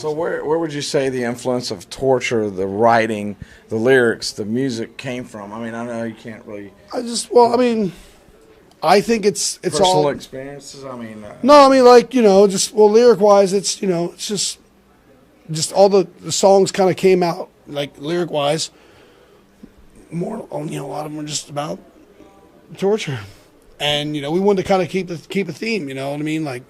So where would you say the influence of Torture, the writing, the lyrics, the music came from? I mean, I know you can't really. I think it's personal all experiences. I mean, no, I mean like lyric wise, it's just all the songs kind of came out like lyric wise. More, a lot of them are just about torture, and we wanted to kind of keep a theme. You know what I mean? Like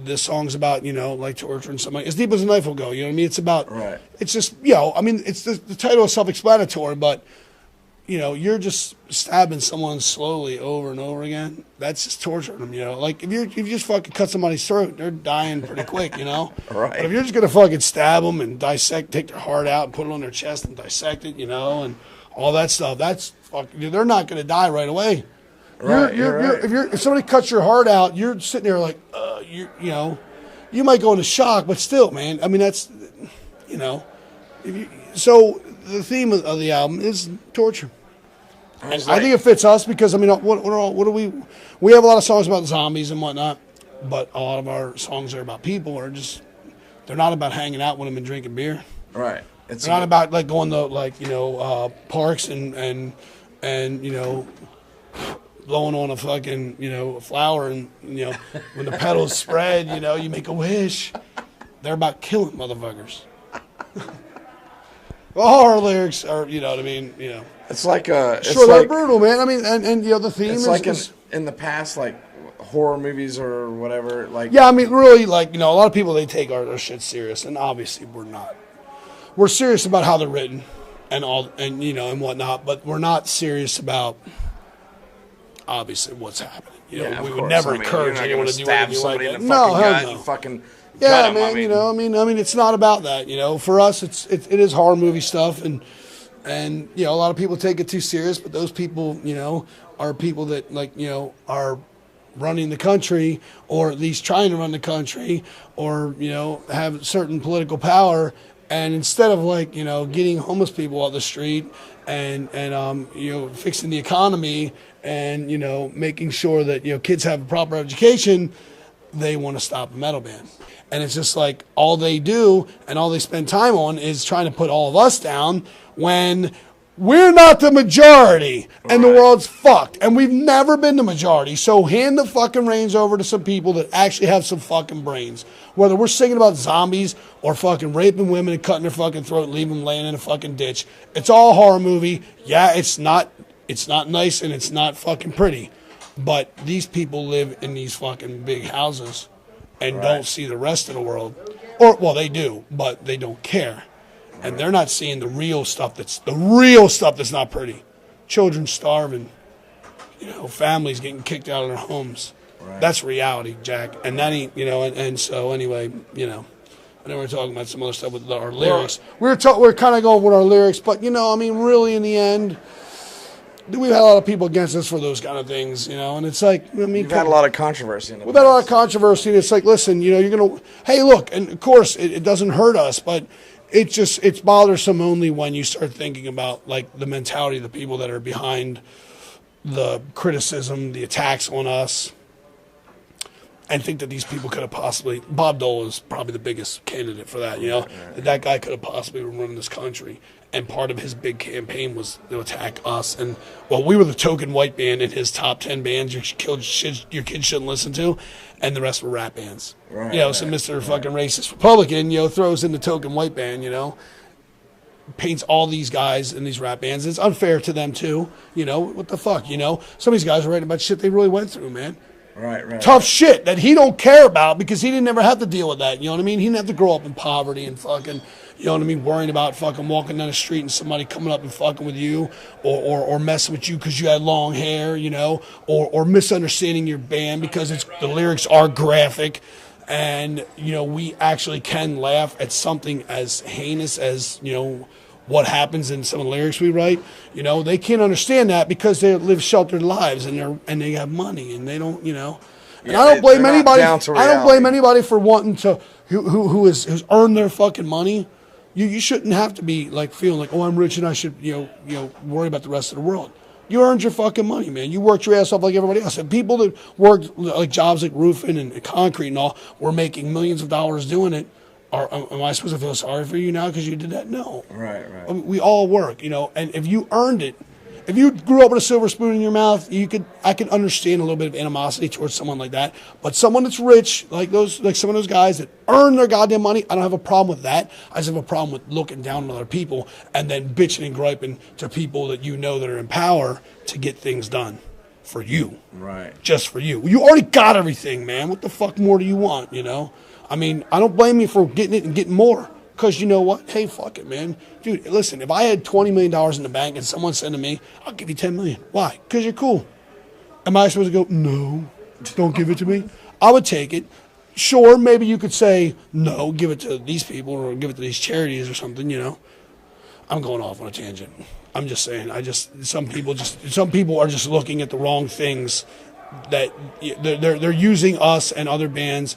the song's about like torture and something. As deep as a knife will go. You know what I mean? It's about. Right. It's just I mean, it's the title is self-explanatory, but you're just stabbing someone slowly over and over again. That's just torturing them. Like if you just fucking cut somebody's throat, they're dying pretty quick. Right. But if you're just gonna fucking stab them and take their heart out and put it on their chest and dissect it, and all that stuff, that's fucking. They're not gonna die right away. Right. If somebody cuts your heart out, you're sitting there like, you might go into shock, but still, man. I mean, that's, so the theme of the album is torture. And I think it fits us because what do we have a lot of songs about zombies and whatnot, but a lot of our songs are about people they're not about hanging out with them and drinking beer. Right. It's not about like going to parks and blowing on a fucking flower and when the petals spread you make a wish. They're about killing motherfuckers. All our lyrics are what I mean. It's like they're brutal, man. I mean, and the theme it's is like in the past, like horror movies or whatever. Like I mean, really, a lot of people they take our shit serious, and obviously we're not. We're serious about how they're written, and and whatnot, but we're not serious about obviously what's happening. We would never encourage anyone to do anything like that. No, hell no. Fucking yeah, man. I mean, it's not about that. For us, it is horror movie stuff, and a lot of people take it too serious. But those people, are people that are running the country, or at least trying to run the country, or have certain political power. And instead of getting homeless people off the street and fixing the economy and making sure that kids have a proper education, they want to stop a metal band. And it's just like all they do and all they spend time on is trying to put all of us down when we're not the majority and the world's fucked. And we've never been the majority. So hand the fucking reins over to some people that actually have some fucking brains. Whether we're singing about zombies or fucking raping women and cutting their fucking throat and leaving them laying in a fucking ditch. It's all a horror movie. Yeah, it's not nice and it's not fucking pretty. But these people live in these fucking big houses and don't see the rest of the world. Or, well, they do, but they don't care. And they're not seeing the real stuff that's not pretty. Children starving, families getting kicked out of their homes. Right. That's reality, Jack. And that ain't, and so anyway, I know we're talking about some other stuff with our lyrics. We're kind of going with our lyrics, but really in the end, we've had a lot of people against us for those kind of things, and it's like, we've had a lot of controversy. We've had a lot of controversy, and it's like, listen, you're going to, hey, look, and of course, it doesn't hurt us, but it's bothersome only when you start thinking about, the mentality of the people that are behind the criticism, the attacks on us, and think that these people could have possibly, Bob Dole is probably the biggest candidate for that, that guy could have possibly been running this country. And part of his big campaign was to attack us. And, we were the token white band in his top 10 bands your kids shouldn't listen to. And the rest were rap bands. Right, so Mr. Fucking Racist Republican, throws in the token white band, paints all these guys in these rap bands. It's unfair to them, too. What the fuck, Some of these guys are writing about shit they really went through, man. Right. Tough shit that he don't care about because he didn't ever have to deal with that. You know what I mean? He didn't have to grow up in poverty and fucking, worrying about fucking walking down the street and somebody coming up and fucking with you or messing with you because you had long hair, or misunderstanding your band because the lyrics are graphic. And, we actually can laugh at something as heinous as, what happens in some of the lyrics we write. They can't understand that because they live sheltered lives and they have money and they don't, And I don't blame anybody. I don't blame anybody for wanting to who's earned their fucking money. You shouldn't have to be feeling like, oh, I'm rich and I should worry about the rest of the world. You earned your fucking money, man. You worked your ass off like everybody else. And people that worked jobs like roofing and concrete and all were making millions of dollars doing it. am I supposed to feel sorry for you now because you did that? No. Right. I mean, we all work, and if you earned it, if you grew up with a silver spoon in your mouth, I could understand a little bit of animosity towards someone like that. But someone that's rich, like some of those guys that earn their goddamn money, I don't have a problem with that. I just have a problem with looking down on other people and then bitching and griping to people that that are in power to get things done for you. Right. Just for you. You already got everything, man. What the fuck more do you want, I mean, I don't blame you for getting it and getting more. Because you know what? Hey, fuck it, man. Dude, listen, if I had $20 million in the bank and someone said to me, I'll give you $10 million. Why? Because you're cool. Am I supposed to go, no, don't give it to me? I would take it. Sure, maybe you could say, no, give it to these people or give it to these charities or something, I'm going off on a tangent. I'm just saying, some people are just looking at the wrong things that they're using us and other bands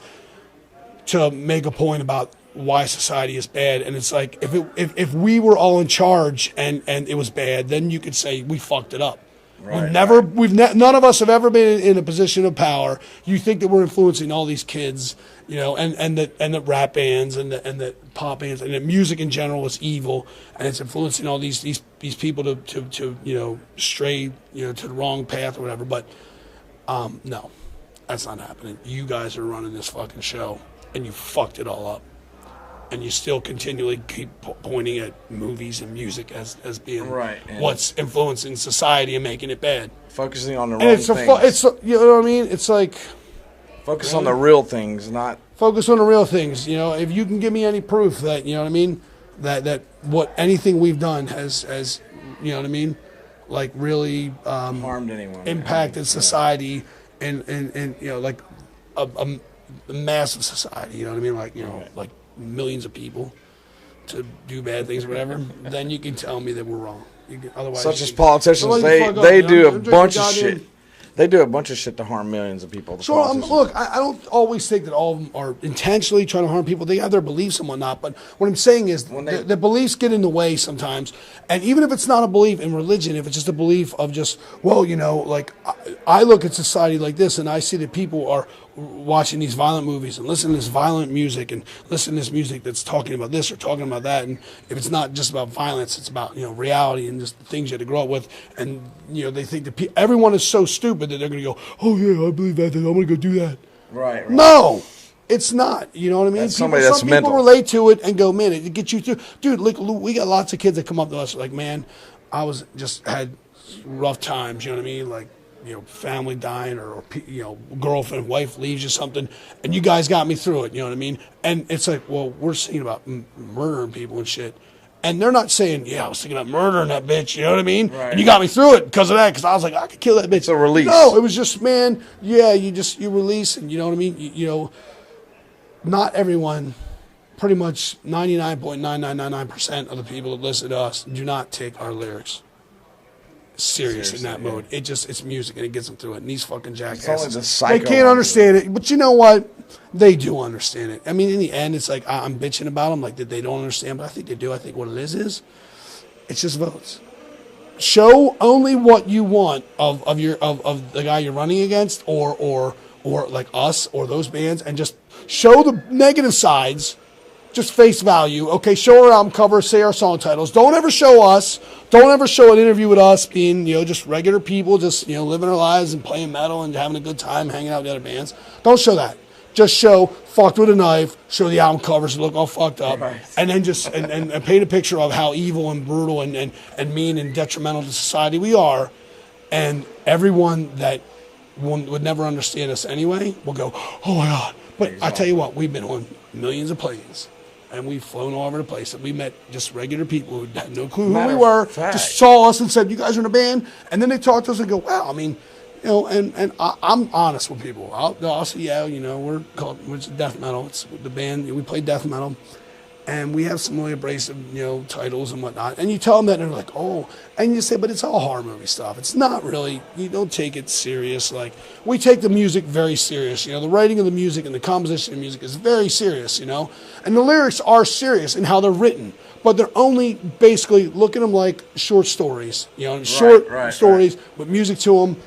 to make a point about why society is bad. And it's like, if we were all in charge and it was bad, then you could say we fucked it up. Right, none of us have ever been in a position of power. You think that we're influencing all these kids, and the rap bands and the pop bands and the music in general is evil, and it's influencing all these people to stray, to the wrong path or whatever. But no, that's not happening. You guys are running this fucking show, and you fucked it all up. And you still continually keep pointing at movies and music as being what's influencing society and making it bad. Focusing on the wrong things. It's you know what I mean? It's like focus on the real things, not focus on the real things. If you can give me any proof that that what anything we've done has like really harmed anyone, impacted society, and like a massive society. Like millions of people to do bad things or whatever, then you can tell me that we're wrong. Otherwise, such as politicians, they do a bunch of shit. They do a bunch of shit to harm millions of people. So look, I don't always think that all of them are intentionally trying to harm people. They have their beliefs and whatnot. But what I'm saying is the beliefs get in the way sometimes. And even if it's not a belief in religion, if it's just a belief of just, like I look at society like this and I see that people are watching these violent movies and listening to this violent music and listening to this music that's talking about this or talking about that. And if it's not just about violence, it's about, reality and just the things you had to grow up with. And, they think that everyone is so stupid that they're going to go, oh, yeah, I believe that. I'm going to go do that. Right. No, it's not. You know what I mean? Some people relate to it and go, man, it gets you through. Dude, look, we got lots of kids that come up to us like, man, had rough times, you know what I mean? Like, family dying or girlfriend, wife leaves you something, and you guys got me through it, you know what I mean? And it's like, well, we're singing about murdering people and shit. And they're not saying, yeah, I was thinking about murdering that bitch, you know what I mean? Right. And you got me through it because of that, because I was like, I could kill that bitch. It's a release. No, it was just, man, yeah, you release, and you know what I mean? Not everyone, pretty much 99.9999% of the people that listen to us do not take our lyrics serious in that mode. It's music and it gets them through it. And these fucking jackasses, they can't understand it. But you know what? They do understand it. I mean, in the end, it's like I'm bitching about them, like that they don't understand, but I think they do. I think what it is it's just votes. Show only what you want of the guy you're running against, or like us or those bands, and just show the negative sides. Just face value. Okay, show our album cover, say our song titles. Don't ever show us. Don't ever show an interview with us being, just regular people, just, living our lives and playing metal and having a good time, hanging out with the other bands. Don't show that. Just show fucked with a knife, show the album covers that look all fucked up, right. And then just and paint a picture of how evil and brutal and mean and detrimental to society we are. And everyone that would never understand us anyway will go, oh my God. But I tell you what, we've been on millions of planes. And we've flown all over the place. And we met just regular people who had no clue who we were, just saw us and said, you guys are in a band. And then they talked to us and go, wow, I mean, and I'm honest with people. I'll say, yeah, we're death metal. It's the band, we play death metal. And we have some really abrasive, titles and whatnot. And you tell them that, and they're like, oh. And you say, but it's all horror movie stuff. It's not really, you don't take it serious. Like, we take the music very serious. The writing of the music and the composition of the music is very serious, And the lyrics are serious in how they're written. But they're only basically, look at them like short stories, short stories with music to them.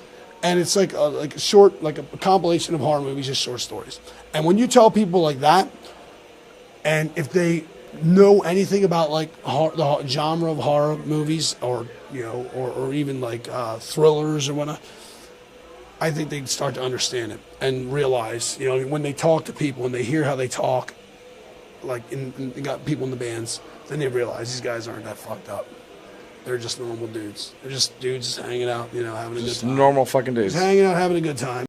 And it's like a short, like a compilation of horror movies, just short stories. And when you tell people like that, And if they know anything about like the genre of horror movies, or or even like thrillers or whatnot, I think they'd start to understand it and realize, when they talk to people and they hear how they talk, like they got people in the bands, then they realize these guys aren't that fucked up. They're just normal dudes. They're just dudes hanging out, having a good time. Normal fucking dudes. Just hanging out, having a good time.